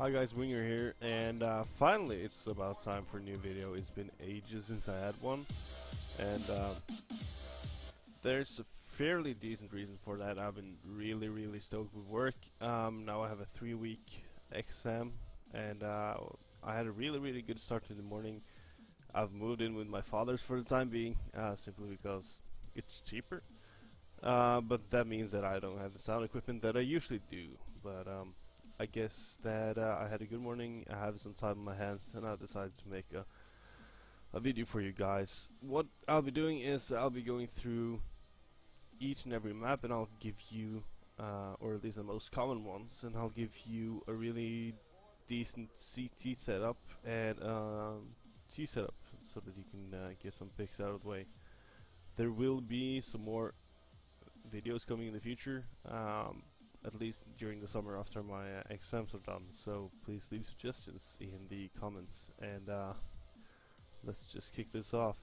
Hi guys, Winger here, and finally it's about time for a new video. It's been ages since I had one, and there's a fairly decent reason for that. I've been really stoked with work. Now I have a 3-week exam, and I had a really good start to the morning. I've moved in with my father's for the time being, simply because it's cheaper. But that means that I don't have the sound equipment that I usually do. But I guess that I had a good morning, I have some time on my hands, and I decided to make a video for you guys. What I'll be doing is I'll be going through each and every map, and I'll give you, or at least the most common ones, and I'll give you a really decent CT setup and T setup so that you can get some picks out of the way. There will be some more videos coming in the future, at least during the summer after my exams are done, so please leave suggestions in the comments, and let's just kick this off.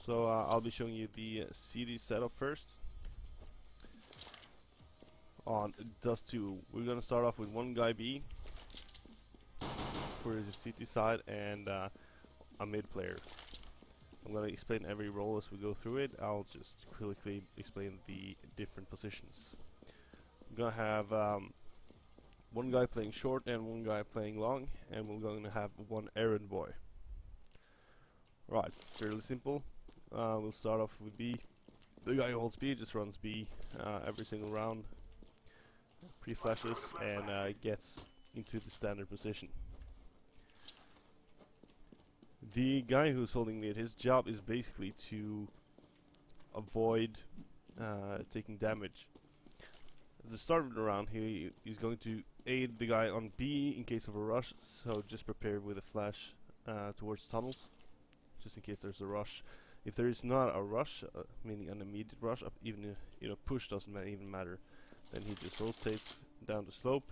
So I'll be showing you the CD setup first. On Dust 2, we're gonna start off with one guy B for the CT side and a mid player. I'm gonna explain every role as we go through it. I'll just quickly explain the different positions. I'm gonna have one guy playing short and one guy playing long, and we're going to have one errand boy. Right, fairly simple. We'll start off with B. The guy who holds B just runs B every single round, pre-flashes, and gets into the standard position. The guy who's holding mid, his job is basically to avoid taking damage. At the start of the round, he's going to aid the guy on B in case of a rush, so just prepare with a flash towards tunnels, just in case there's a rush. If there is not a rush, meaning an immediate rush, even push doesn't even matter, then he just rotates down the slope,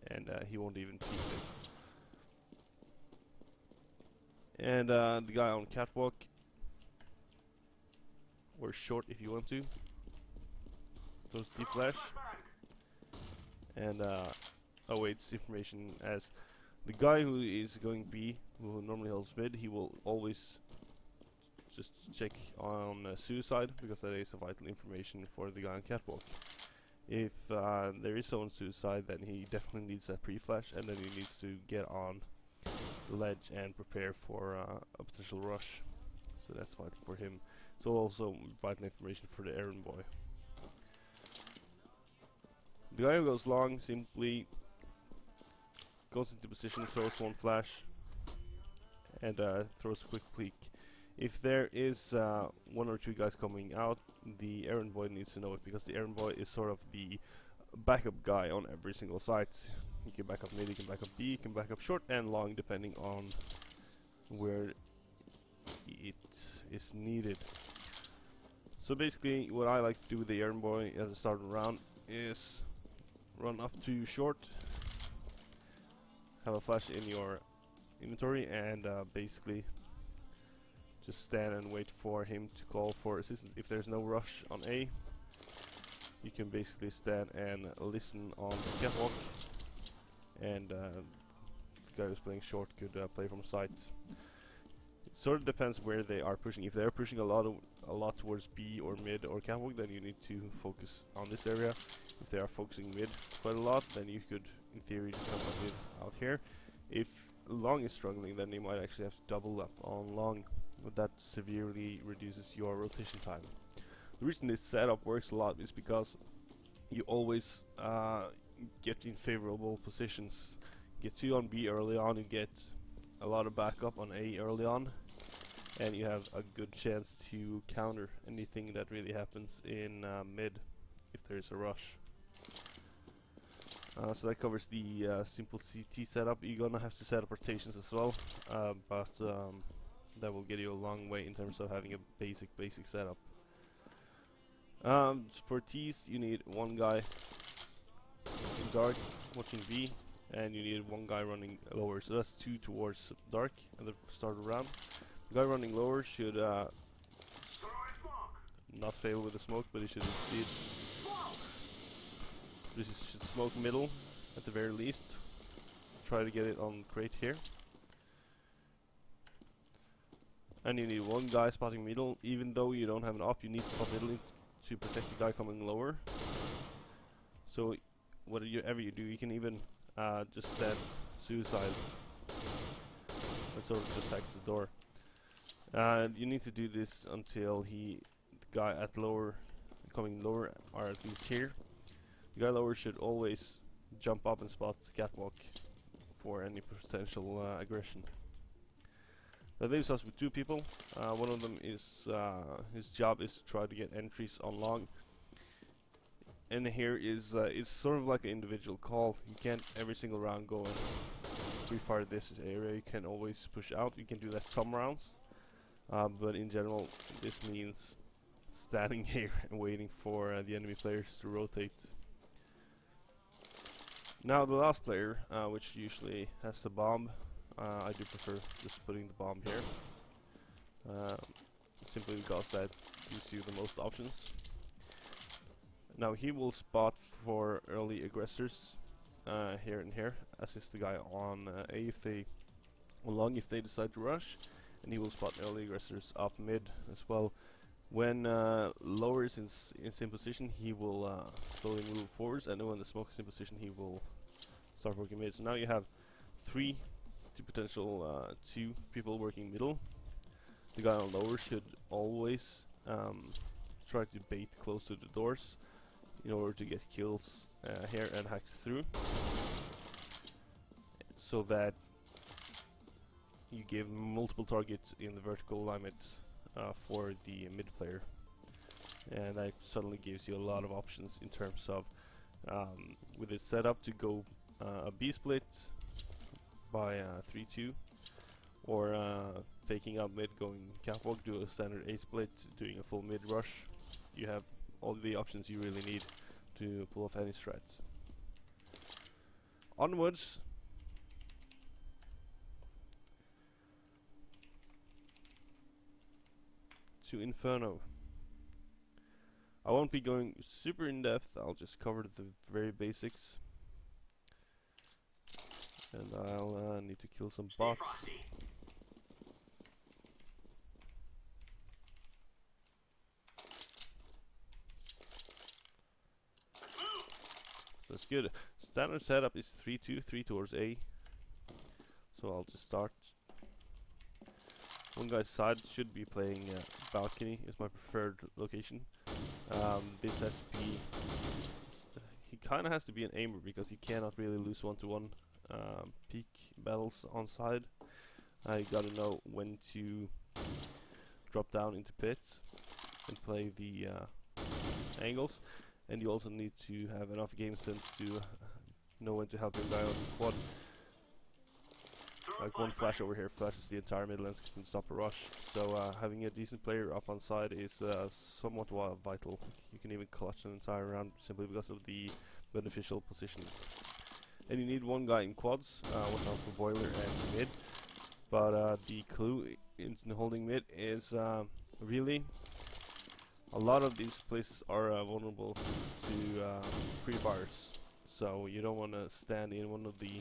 and he won't even peek it. And the guy on catwalk, or short if you want to, goes deep flash and awaits information, as the guy who is going B, who normally holds mid, he will always just check on suicide, because that is a vital information for the guy on catwalk. If there is someone suicide, then he definitely needs a pre-flash, and then he needs to get on the ledge and prepare for a potential rush. So that's vital for him. So also vital information for the errand boy. The guy who goes long simply goes into position, throws one flash, and throws a quick peek. If there is one or two guys coming out, the errand boy needs to know it, because the errand boy is sort of the backup guy on every single site. You can back up mid, you can back up B, you can back up short and long, depending on where it is needed. So basically, what I like to do with the errand boy at the start of the round is run up to short, have a flash in your inventory, and basically just stand and wait for him to call for assistance. If there's no rush on A, you can basically stand and listen on the catwalk, and the guy who's playing short could play from sight. It sort of depends where they are pushing. If they're pushing a lot towards B or mid or catwalk, then you need to focus on this area. If they are focusing mid quite a lot, then you could, in theory, come up mid out here. If long is struggling, then you might actually have to double up on long, but that severely reduces your rotation time. The reason this setup works a lot is because you always get in favorable positions. Get 2 on B early on, you get a lot of backup on A early on, and you have a good chance to counter anything that really happens in mid if there is a rush. So that covers the simple CT setup. You're gonna have to set up rotations as well, but that will get you a long way in terms of having a basic setup. For T's, you need one guy in dark watching B, and you need one guy running lower. So that's 2 towards dark at the start of the round. The guy running lower should not fail with the smoke, but he should indeed should smoke middle at the very least. Try to get it on crate here. And you need one guy spotting middle. Even though you don't have an op, you need to spot middle to protect the guy coming lower. So whatever you do, you can even just stand suicide. That sort of just attacks the door. And you need to do this until the guy at lower, coming lower, or at least here. The guy lower should always jump up and spot catwalk for any potential aggression. That leaves us with two people. One of them is his job is to try to get entries on long. And here is it's sort of like an individual call. You can't every single round go and pre-fire this area. You can always push out. You can do that some rounds, but in general, this means standing here and waiting for the enemy players to rotate. Now the last player, which usually has the bomb. I do prefer just putting the bomb here, simply because that gives you the most options. Now he will spot for early aggressors here and here, assist the guy on A if they, on long if they decide to rush, and he will spot early aggressors up mid as well. When lower is in same position, he will slowly move forwards, and when the smoke is in position, he will start working mid. So now you have 3 to potential 2 people working middle. The guy on lower should always try to bait close to the doors in order to get kills here and hacks through, so that you give multiple targets in the vertical alignment for the mid player, and that suddenly gives you a lot of options in terms of with this setup to go a B split by 3-2, or faking out mid, going catwalk, do a standard A split, doing a full mid rush. You have all the options you really need to pull off any strats. Onwards. To Inferno. I won't be going super in depth, I'll just cover the very basics. And I'll need to kill some bots. That's good. Standard setup is 3-2, 3 towards A. So I'll just start. One guy's side should be playing balcony, is my preferred location. This has to be... he kinda has to be an aimer because he cannot really lose one-to-one peak battles on side. You gotta know when to drop down into pits and play the angles. And you also need to have enough game sense to know when to help your guy on the quad. Like one flash over here flashes the entire middle and can stop a rush. So having a decent player up on side is somewhat vital. You can even clutch an entire round simply because of the beneficial positioning. And you need one guy in quads, one out for boiler and mid. But the clue in holding mid is really... a lot of these places are vulnerable to pre-fires, so you don't want to stand in one of the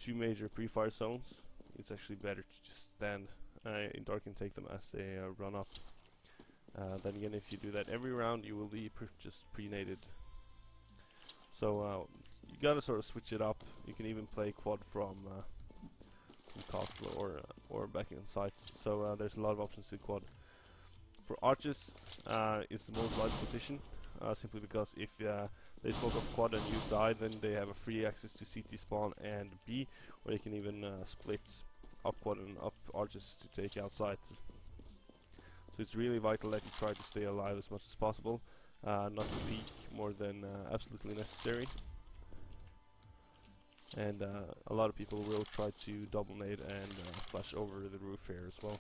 2 major pre-fire zones. It's actually better to just stand in dark and take them as they run up. Then again, if you do that every round, you will be just pre-naded. So you gotta sort of switch it up. You can even play quad from castle or back inside. So there's a lot of options in quad. For arches, it's the most vital position, simply because if they smoke off quad and you die, then they have a free access to CT spawn and B, or they can even split up quad and up arches to take outside. So it's really vital that you try to stay alive as much as possible, not to peek more than absolutely necessary. And a lot of people will try to double nade and flash over the roof here as well.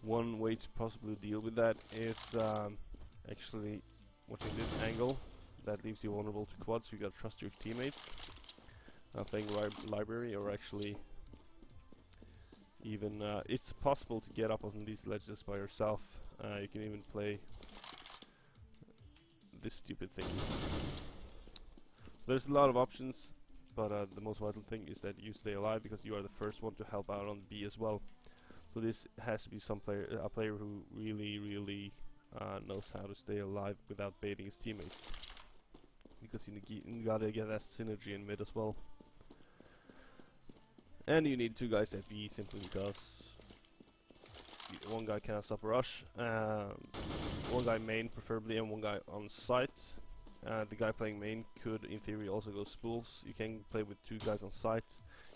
One way to possibly deal with that is actually watching this angle. That leaves you vulnerable to quads, so you gotta trust your teammates. Playing library, or actually even it's possible to get up on these ledges by yourself. You can even play this stupid thing. There's a lot of options, but the most vital thing is that you stay alive, because you are the first one to help out on B as well. So this has to be a player who really knows how to stay alive without baiting his teammates, because you gotta get that synergy in mid as well. And you need two guys at B simply because one guy cannot stop a rush. One guy main preferably, and one guy on site. The guy playing main could, in theory, also go spools. You can play with two guys on site.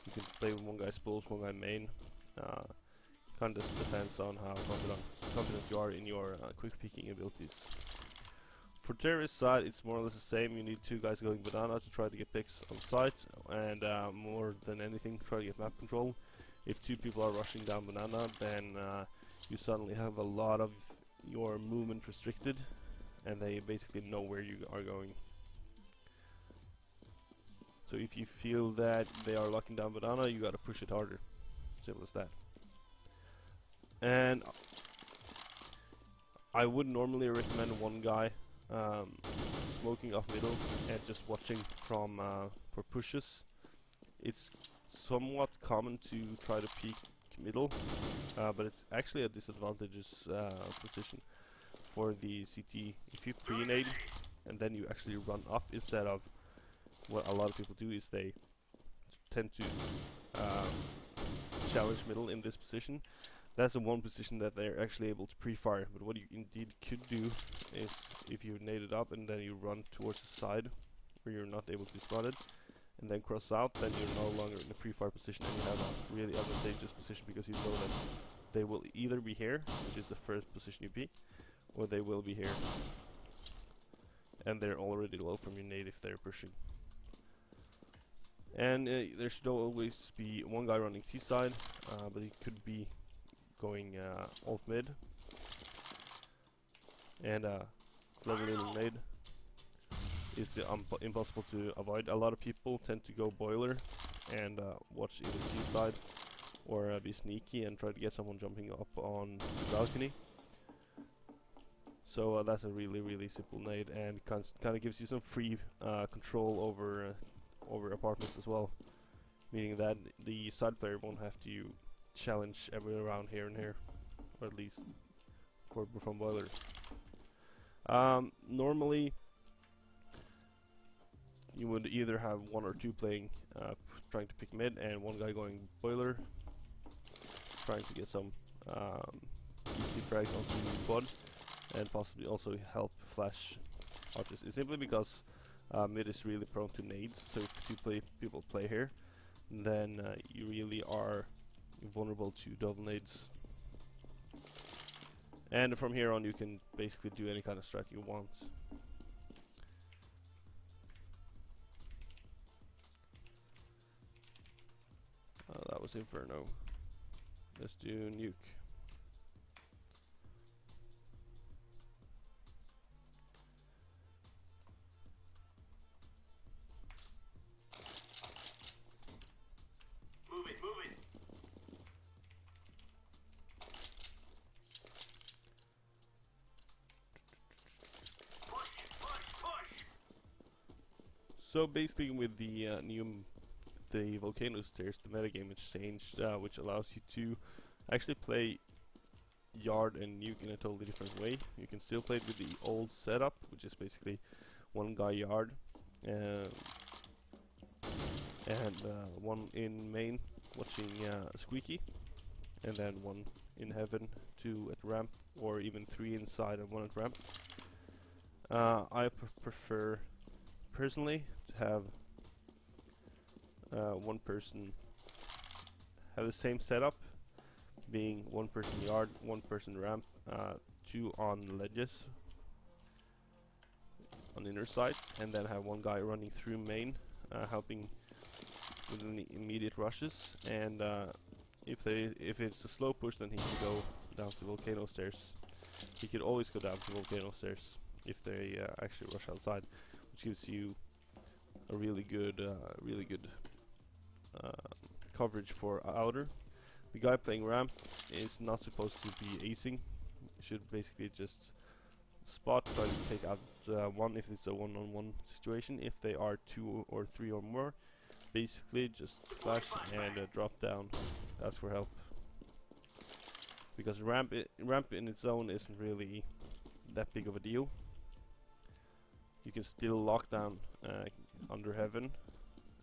You can play with one guy spools, one guy main. Kind of depends on how confident you are in your quick peeking abilities. For terrorist side, it's more or less the same. You need two guys going banana to try to get picks on site, and more than anything, try to get map control. If two people are rushing down banana, then you suddenly have a lot of your movement restricted, and they basically know where you are going. So if you feel that they are locking down banana, you gotta push it harder. Simple as that. And I would normally recommend one guy smoking off middle and just watching from for pushes. It's somewhat common to try to peek middle, but it's actually a disadvantageous position for the CT. If you pre-nade and then you actually run up, instead of what a lot of people do is they tend to challenge middle in this position. That's the one position that they're actually able to pre-fire. But what you indeed could do is, if you nade it up and then you run towards the side where you're not able to be spotted, and then cross out, then you're no longer in a pre-fire position, and you have a really advantageous position, because you know that they will either be here, which is the first position you peek, or they will be here, and they're already low from your nade if they're pushing. And there should always be one guy running T side, but he could be going alt mid, and clever little nade. It's impossible to avoid. A lot of people tend to go boiler and watch either T side or be sneaky and try to get someone jumping up on the balcony. So that's a really simple nade, and kind of gives you some free control over apartments as well, meaning that the side player won't have to challenge every round here and here, or at least from boiler. Normally you would either have one or two playing trying to pick mid, and one guy going boiler trying to get some easy frags onto the quad, and possibly also help flash archers. It's simply because mid is really prone to nades, so if two people play here, then you really are vulnerable to double nades. And from here on you can basically do any kind of strat you want. That was Inferno. Let's do nuke. Move it. Push. So basically, with the the volcano stairs, the metagame has changed, which allows you to actually play yard and nuke in a totally different way. You can still play it with the old setup, which is basically one guy yard and one in main watching squeaky, and then one in heaven, two at ramp, or even three inside and one at ramp. I prefer personally to have one person have the same setup, being one person yard, one person ramp, two on ledges on inner side, and then have one guy running through main, helping with any immediate rushes. And if it's a slow push, then he can go down to volcano stairs. He could always go down to volcano stairs if they actually rush outside, which gives you a really good coverage for outer. The guy playing ramp is not supposed to be acing. You should basically just spot, try to take out one if it's a one-on-one situation. If they are two or three or more, basically just flash and drop down, ask for help. Because ramp in its own isn't really that big of a deal. You can still lock down under heaven,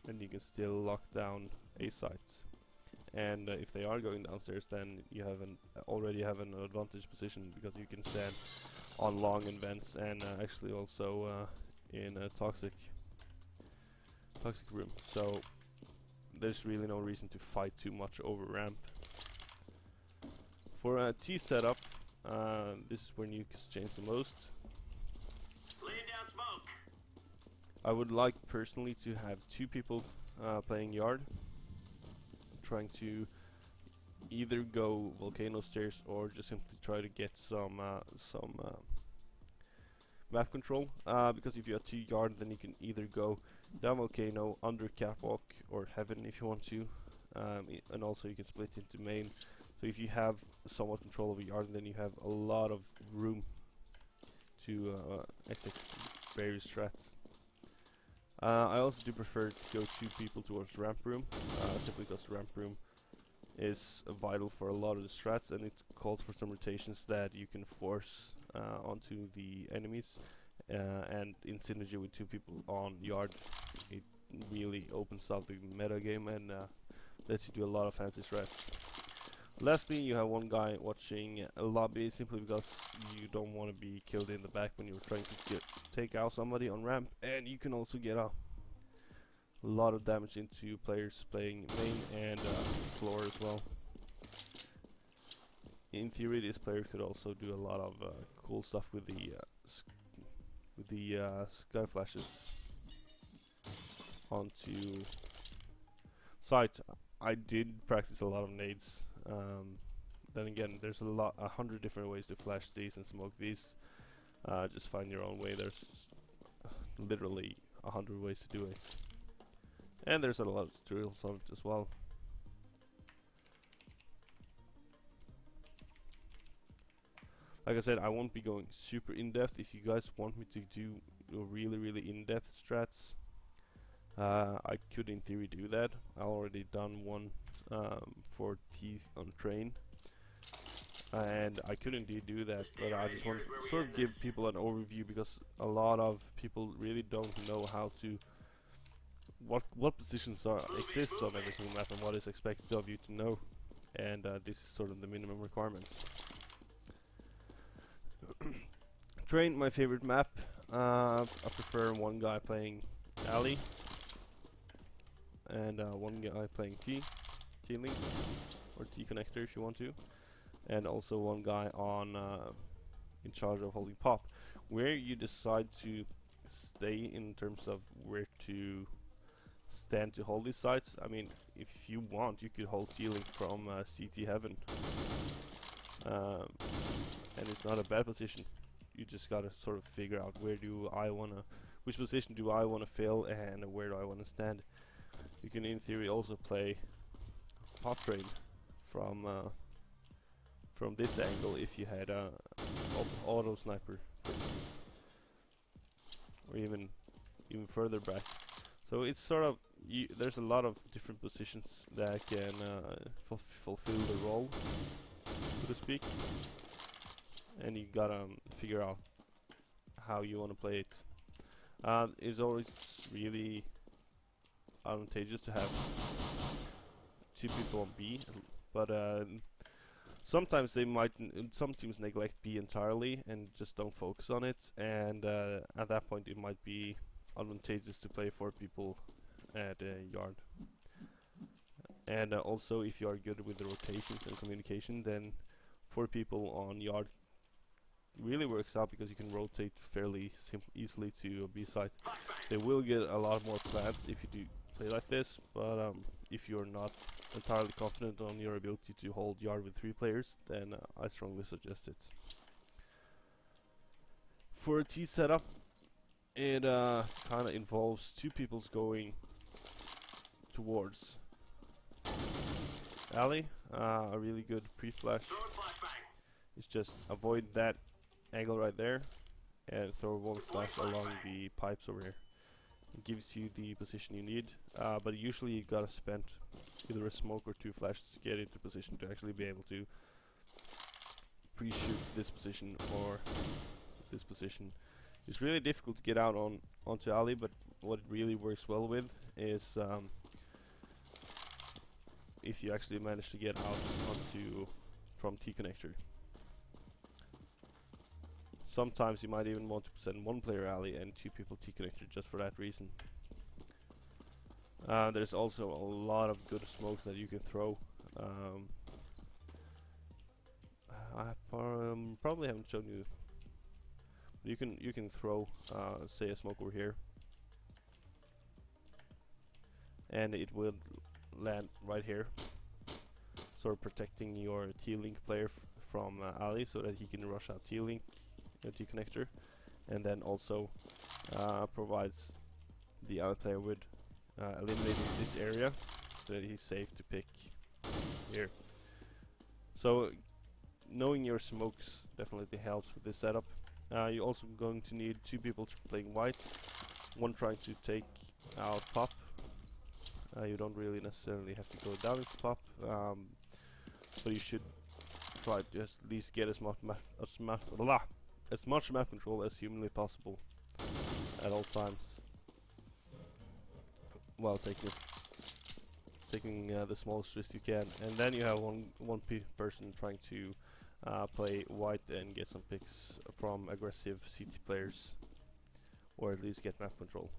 and you can still lock down A sites. And if they are going downstairs, then you already have an advantage position, because you can stand on long and vents, and actually also in a toxic room. So there's really no reason to fight too much over ramp. For a T setup, this is where nukes change the most. Laying down smoke. I would like personally to have two people playing yard, trying to either go volcano stairs or just simply try to get some map control. Because if you have two yard, then you can either go down volcano, under catwalk, or heaven if you want to, and also you can split into main. So if you have somewhat control over yard, then you have a lot of room to execute various strats. I also do prefer to go two people towards ramp room, simply because ramp room is vital for a lot of the strats, and it calls for some rotations that you can force onto the enemies, and in synergy with two people on yard, it really opens up the meta game and lets you do a lot of fancy strats. Lastly, you have one guy watching a lobby, simply because you don't want to be killed in the back when you're trying to take out somebody on ramp, and you can also get a lot of damage into players playing main and floor as well. In theory, this player could also do a lot of cool stuff with the sky flashes onto site. I did practice a lot of nades. Then again, there's 100 different ways to flash these and smoke these. Just find your own way. There's literally 100 ways to do it, and there's a lot of tutorials on it as well. Like I said, I won't be going super in-depth. If you guys want me to do really in-depth strats, I could in theory do that. I already done one for T on train, and I could indeed do that, but I just want to sort of give people an overview, because a lot of people really don't know how to what positions exist on every single map and what is expected of you to know, and this is sort of the minimum requirement. Train, my favorite map. I prefer one guy playing alley and one guy playing T-link, or T-connector if you want to, and also one guy on in charge of holding pop. Where you decide to stay in terms of where to stand to hold these sites, I mean, if you want, you could hold T-link from CT heaven, and it's not a bad position. You just gotta sort of figure out which position do I wanna fill, and where do I wanna stand. You can in theory also play pop train from this angle if you had a auto sniper, for instance, or even further back. So it's sort of there's a lot of different positions that can fulfill the role, so to speak, and you gotta figure out how you want to play it. It's always really advantageous to have two people on B, but sometimes some teams neglect B entirely and just don't focus on it, and at that point it might be advantageous to play 4 people at yard. And also, if you are good with the rotations and communication, then 4 people on yard really works out, because you can rotate fairly easily to a B site. They will get a lot more plants if you do play like this, but if you're not entirely confident on your ability to hold yard with 3 players, then I strongly suggest it. For a T setup, it kind of involves 2 peoples going towards alley. A really good pre-flash is just avoid that angle right there, and throw one flash along the pipes over here. It gives you the position you need, but usually you gotta spend either a smoke or 2 flashes to get into position to actually be able to pre-shoot this position or this position. It's really difficult to get out onto alley, but what it really works well with is if you actually manage to get out onto from T-connector. Sometimes you might even want to send 1 player alley and 2 people T-connector just for that reason. There's also a lot of good smokes that you can throw. I probably haven't shown you. You can throw, say, a smoke over here, and it will land right here, sort of protecting your T-Link player from alley, so that he can rush out T-Link, T-connector, and then also provides the other player with eliminating this area, so that he's safe to pick here. So knowing your smokes definitely helps with this setup. You're also going to need 2 people playing white, 1 trying to take out pop. You don't really necessarily have to go down into pop, but you should try to at least get as much map control as humanly possible at all times, while taking the smallest risk you can. And then you have one person trying to play white and get some picks from aggressive CT players, or at least get map control.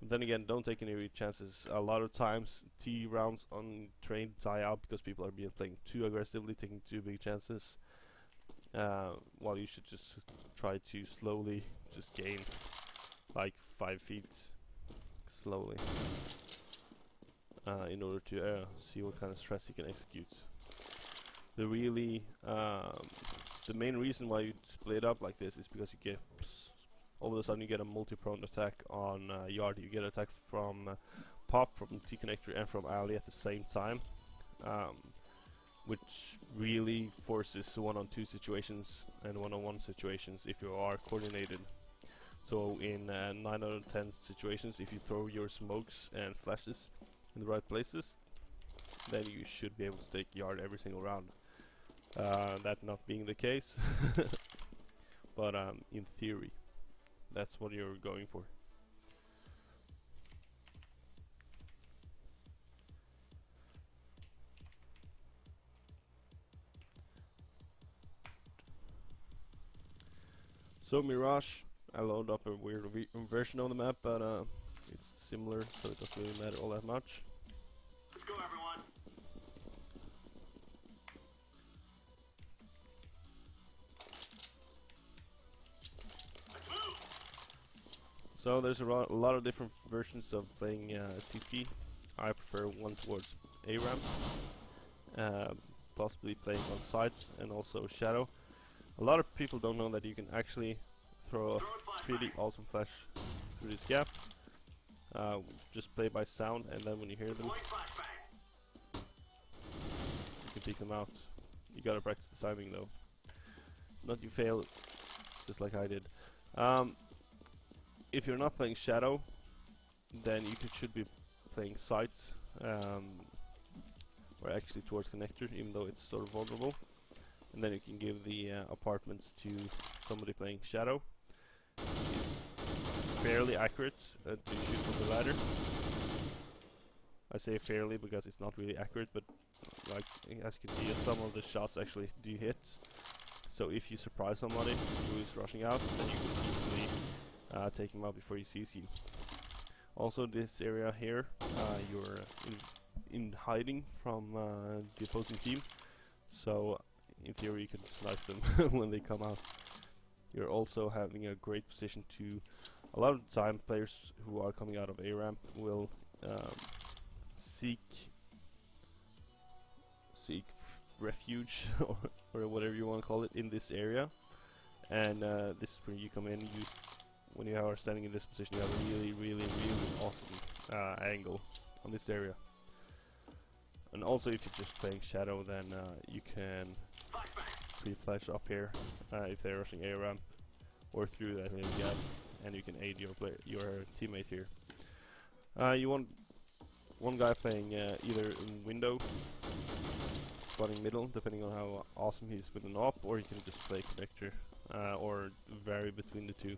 Then again, don't take any chances. A lot of times T rounds on train die out because people are playing too aggressively, taking too big chances, while you should just try to slowly just gain like 5 feet slowly in order to see what kind of stress you can execute. The main reason why you split up like this is because you get all of a sudden you get a multi-prone attack on yard. You get attack from pop, from T-connector, and from alley at the same time, which really forces 1-on-2 situations and 1-on-1 situations if you are coordinated. So in 9 out of 10 situations, if you throw your smokes and flashes in the right places, then you should be able to take yard every single round. That not being the case, but in theory, that's what you're going for. So Mirage, I loaded up a weird version of the map, but it's similar, so it doesn't really matter all that much. Let's go, everyone. Let's move. So there's a lot of different versions of playing CT. I prefer one towards A ramp, possibly playing on site and also shadow. A lot of people don't know that you can actually throw a pretty awesome flash through this gap. Just play by sound, and then when you hear them, you can pick them out. You gotta practice the timing though. Not you fail, just like I did. If you're not playing shadow, then you should be playing sight, or actually towards connector, even though it's sort of vulnerable. And then you can give the apartments to somebody playing shadow. It's fairly accurate to shoot from the ladder. I say fairly because it's not really accurate, but like as you can see, some of the shots actually do hit. So if you surprise somebody who is rushing out, then you can easily take him out before he sees you. Also, this area here, you're in hiding from the opposing team, so in theory you can snipe them when they come out. You're also having a great position to, a lot of the time players who are coming out of A ramp will seek refuge or whatever you want to call it in this area, and this is where you come in. When you are standing in this position, you have a really awesome angle on this area. And also, if you're just playing shadow, then you can pre-flash up here if they're rushing A ramp or through that little gap, and you can aid your teammate here. You want one guy playing either in window, spawning middle, depending on how awesome he's with an op, or you can just play connector, or vary between the two.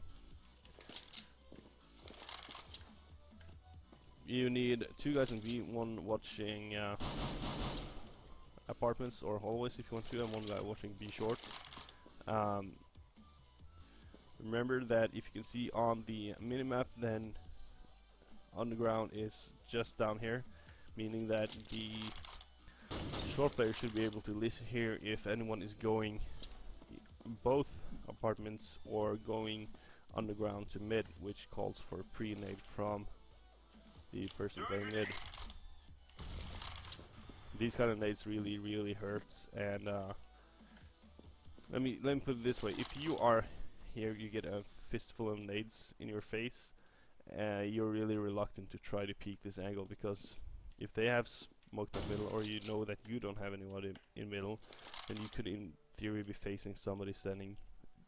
You need 2 guys in B, one watching apartments or hallways if you want to, and one guy watching B short. Remember that if you can see on the minimap, then underground is just down here, meaning that the short player should be able to listen here if anyone is going both apartments or going underground to mid, which calls for a pre-nade from the person playing mid. These kind of nades really hurt, and let me put it this way: if you are here, you get a fistful of nades in your face, you're really reluctant to try to peek this angle, because if they have smoked up middle, or you know that you don't have anyone in middle, then you could in theory be facing somebody standing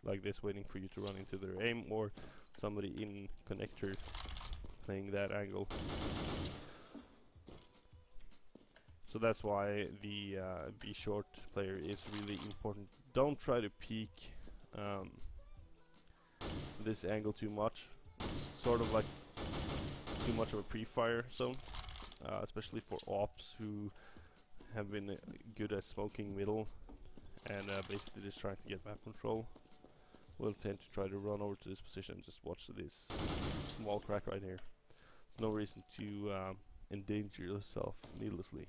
like this waiting for you to run into their aim, or somebody in connector playing that angle. So that's why the B short player is really important. Don't try to peek this angle too much. It's sort of like too much of a pre-fire zone, especially for ops who have been good at smoking middle and basically just trying to get map control. Will tend to try to run over to this position and just watch this small crack right here. There's no reason to endanger yourself needlessly.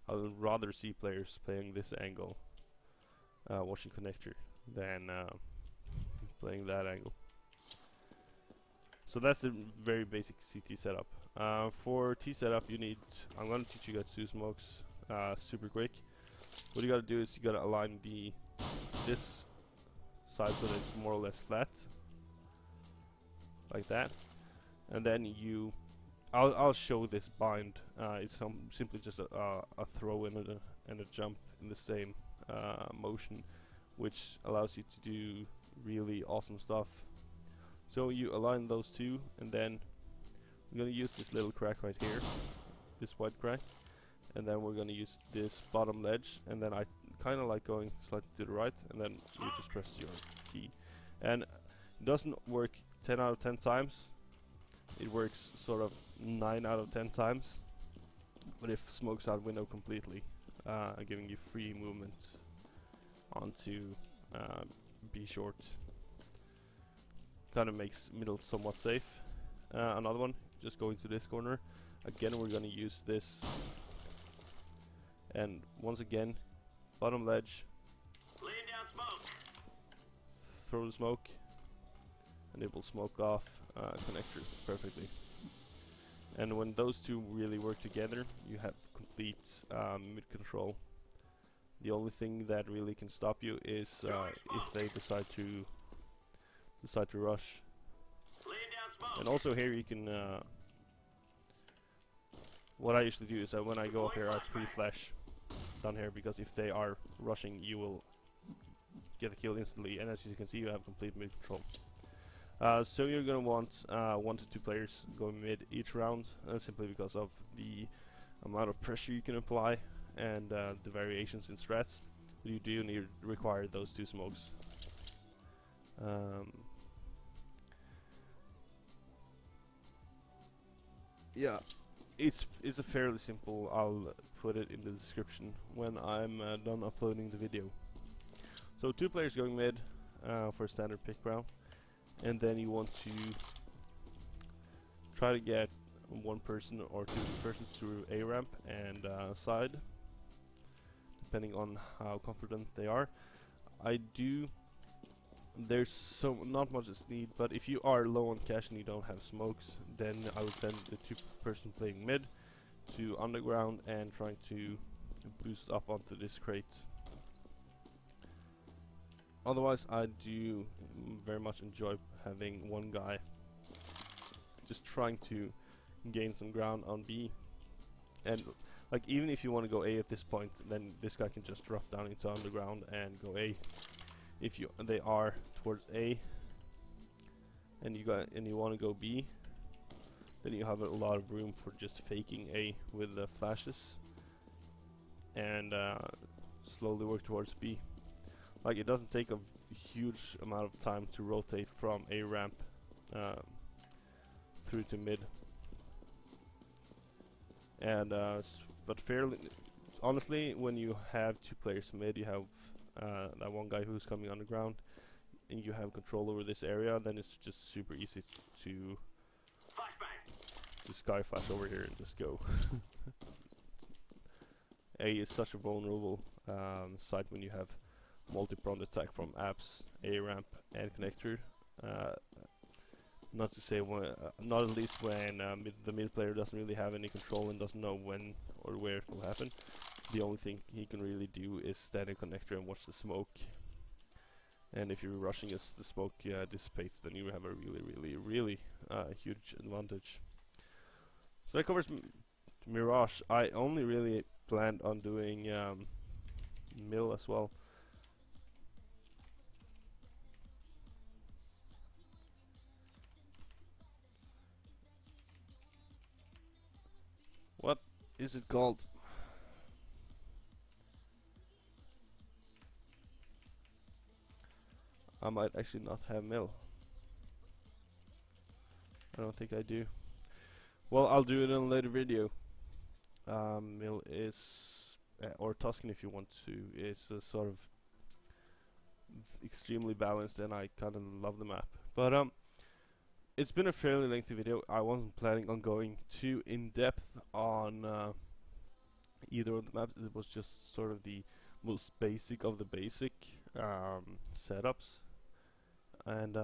I would rather see players playing this angle, watching connector, than playing that angle. So that's the very basic CT setup. For T setup, you need, I'm going to teach you guys 2 smokes super quick. What you got to do is you got to align this side so that it's more or less flat, like that, and then I'll show this bind. It's simply just a throw and a jump in the same motion, which allows you to do really awesome stuff. So you align those 2, and then we're going to use this little crack right here, this white crack, and then we're going to use this bottom ledge, and then I kind of like going slightly to the right, and then you just press your key. And it doesn't work 10 out of 10 times. It works sort of 9 out of 10 times, but if smokes out window completely, giving you free movement onto B short. Kind of makes middle somewhat safe. Another one, just going to this corner. Again, we're going to use this, and once again, bottom ledge, Laying down smoke. throw the smoke, and it will smoke off connector perfectly. And when those 2 really work together, you have complete mid control. The only thing that really can stop you is if they decide to rush. Laying down smoke. And also here you can, what I usually do is that when I go up here, I pre-flash down here, because if they are rushing, you will get a kill instantly, and as you can see, you have complete mid control. So you're gonna want 1 to 2 players going mid each round, simply because of the amount of pressure you can apply and the variations in strats. But you do require those 2 smokes. Yeah, it's a fairly simple. I'll put it in the description when I'm done uploading the video. So 2 players going mid for a standard pick round, and then you want to try to get 1 person or 2 persons through A ramp and side, depending on how confident they are. There's not much is need, but if you are low on cash and you don't have smokes, then I would send the 2 person playing mid to underground and trying to boost up onto this crate. Otherwise, I do very much enjoy having 1 guy just trying to gain some ground on B, and like even if you want to go A at this point, then this guy can just drop down into underground and go A. If they are towards A, and you want to go B, then you have a lot of room for just faking A with the flashes, and slowly work towards B. Like, it doesn't take a huge amount of time to rotate from A ramp through to mid, and but fairly honestly, when you have two players mid, you have that one guy who's coming underground, and you have control over this area, then it's just super easy to sky flash over here and just go. A is such a vulnerable site when you have multi-pronged attack from apps, A ramp, and connector. Not to say when, not at least when the mid player doesn't really have any control and doesn't know when or where it will happen. The only thing he can really do is stand in connector and watch the smoke. And if you're rushing as the smoke dissipates, then you have a really huge advantage. So that covers Mirage. I only really planned on doing Mill as well. What is it called? I might actually not have Mill. I don't think I do. Well, I'll do it in a later video. Mill is, or Tuscan if you want to, is sort of extremely balanced, and I kind of love the map. But it's been a fairly lengthy video. I wasn't planning on going too in depth on either of the maps. It was just sort of the most basic of the basic setups. And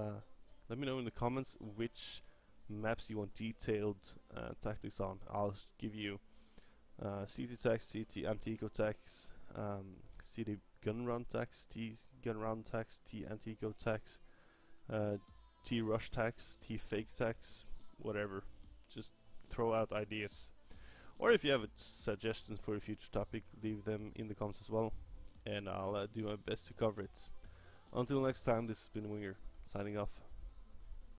let me know in the comments which maps you want detailed tactics on. I'll give you CT tax, CT anti-eco tax, CT gun run tax, T gun run tax, T anti-eco tax, T rush tax, T fake tax, whatever. Just throw out ideas. Or if you have suggestions for a future topic, leave them in the comments as well, and I'll do my best to cover it. Until next time, this has been Winger, signing off.